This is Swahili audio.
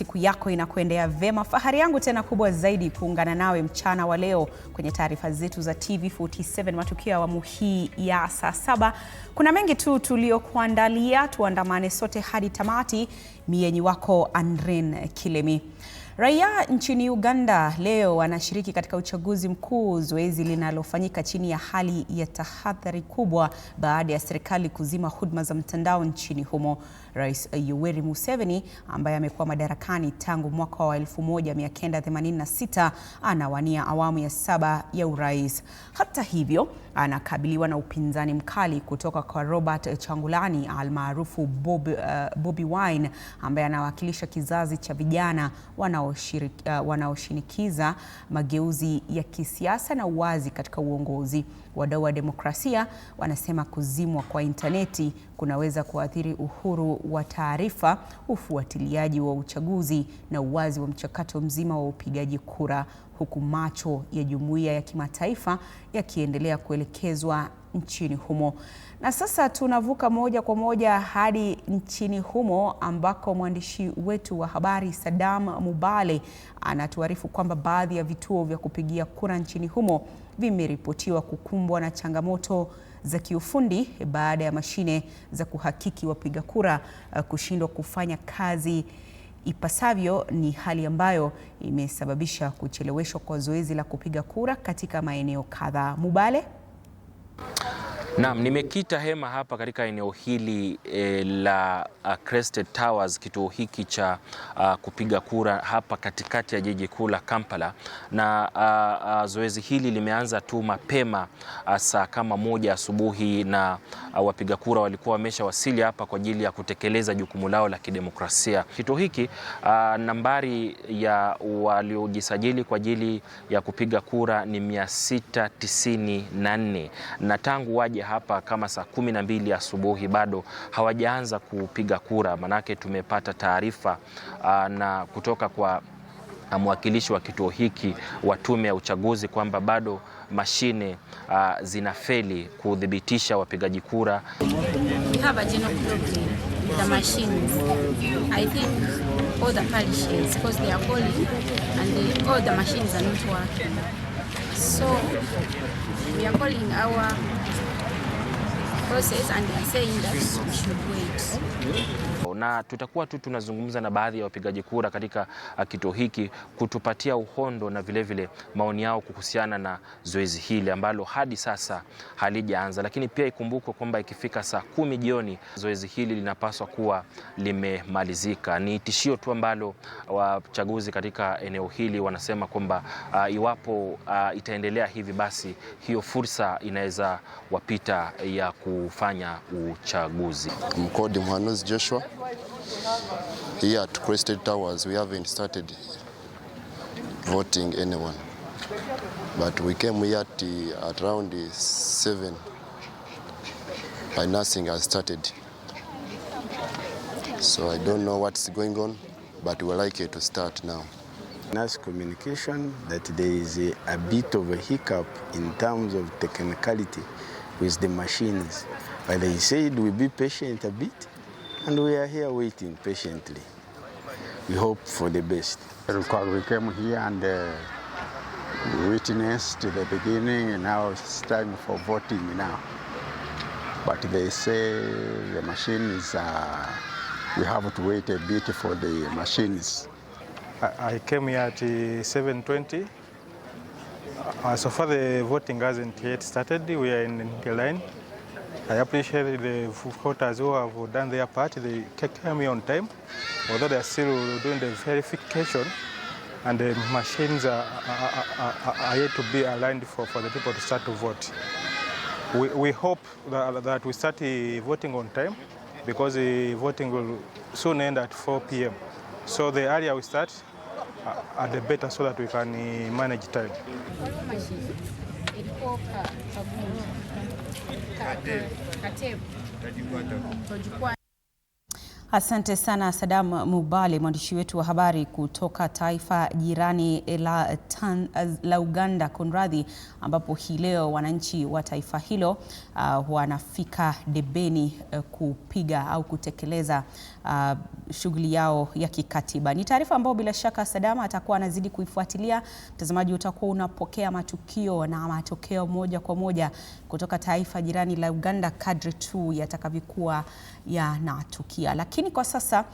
siku yako inakuendea vema. Fahari yangu tena kubwa zaidi kuungana nawe mchana wa leo kwenye taarifa zetu za TV47 matukio ya awamu hii ya saa 7. Kuna mengi tu tuliokuandalia, tuandamane sote hadi tamati. Mienyi wako Andrin Kilemi. Raia nchini Uganda leo wanashiriki katika uchaguzi mkuu, zoezi linalofanyika chini ya hali ya tahadhari kubwa baada ya serikali kuzima huduma za mtandao nchini humo. Rais Yoweri Museveni ambaye amekuwa madarakani tangu mwaka wa 1986 anawania awamu ya 7 ya urais. Hata hivyo, anakabiliwa na upinzani mkali kutoka kwa Robert Changulani almaarufu Bobi Wine ambaye anawakilisha kizazi cha vijana wanaoshinikiza mageuzi ya kisiasa na uwazi katika uongozi. Wadau wa demokrasia wanasema kuzimwa kwa interneti kunaweza kuathiri uhuru wa taarifa, ufuatiliaji wa uchaguzi na uwazi wa mchakato mzima wa upigaji kura, huku macho ya jumuiya ya kimataifa yakiendelea kuelekezwa nchini humo. Na sasa tunavuka moja kwa moja hadi nchini humo ambako mwandishi wetu wa habari Saddam Mubale anatuarifu kwamba baadhi ya vituo vya kupigia kura nchini humo vimeripotiwa kukumbwa na changamoto za kiufundi baada ya mashine za kuhakiki wapiga kura kushindwa kufanya kazi ipasavyo. Ni hali ambayo imesababisha kucheleweshwa kwa zoezi la kupiga kura katika maeneo kadhaa. Mubale? Naam, nimekita hema hapa katika eneo hili la Crested Towers, kituo hiki cha kupiga kura hapa katikati ya jiji kuu la Kampala, na zoezi hili limeanza tu mapema saa kama 1 asubuhi, na wapiga kura walikuwa wameshawasili hapa kwa ajili ya kutekeleza jukumu lao la kidemokrasia. Kituo hiki nambari ya waliojisajili kwa ajili ya kupiga kura ni 694, na tangu waje hapa kama saa 12 asubuhi bado hawajaanza kupiga kura. Manake tumepata taarifa na kutoka kwa mwakilishi wa kituo hiki wa tume ya uchaguzi kwamba bado mashine zinafeli kudhibitisha wapigaji kura. We have a general problem with the machines. I think all the parishes, because they are calling and all the machines are not working. So we are calling our process and they are saying that we should wait. Na tutakuwa tu tunazungumza na baadhi ya wapigaji kura katika kituo hiki kutupatia uhondo na vilevile maoni yao kuhusiana na zoezi hili ambalo hadi sasa halijaanza. Lakini pia ikumbukwe kwamba ikifika saa 10 jioni zoezi hili linapaswa kuwa limemalizika. Ni tishio tu ambalo wachaguzi katika eneo hili wanasema kwamba iwapo itaendelea hivi basi hiyo fursa inaweza wapita ya kufanya uchaguzi. Mkodi Mhanuzi Joshua. Here at Crested Towers, we haven't started voting anyone, but we came here at around 7 by nursing has started. So I don't know what's going on, but we're likely to start now. Nurse communication that there is a bit of a hiccup in terms of technicality with the machines, but they said we'll be patient a bit. And we are here waiting patiently. We hope for the best. We came here and witnessed the beginning, and now it's time for voting now. But they say the machines, we have to wait a bit for the machines. I came here at 7:20. So far the voting hasn't yet started. We are in the line. I appreciate the voters who have done their part. They came here on time, although they are still doing the verification, and the machines are yet to be aligned for the people to start to vote. We hope that we start voting on time, because the voting will soon end at 4 p.m. So the earlier we start, the better, so that we can manage time. Asante sana Sadam Mubale, mwandishi wetu wa habari kutoka taifa jirani la Uganda, kunradhi, ambapo hii leo wananchi wa taifa hilo wanafika debeni kupiga au kutekeleza shughuli yao ya kikatiba. Ni taarifa ambayo bila shaka Sadam atakuwa anazidi kuifuatilia. Mtazamaji, utakuwa unapokea matukio na matokeo moja kwa moja kutoka taifa jirani la Uganda kadri tu yatakavyokuwa yanatukia. Lakini kwa sasa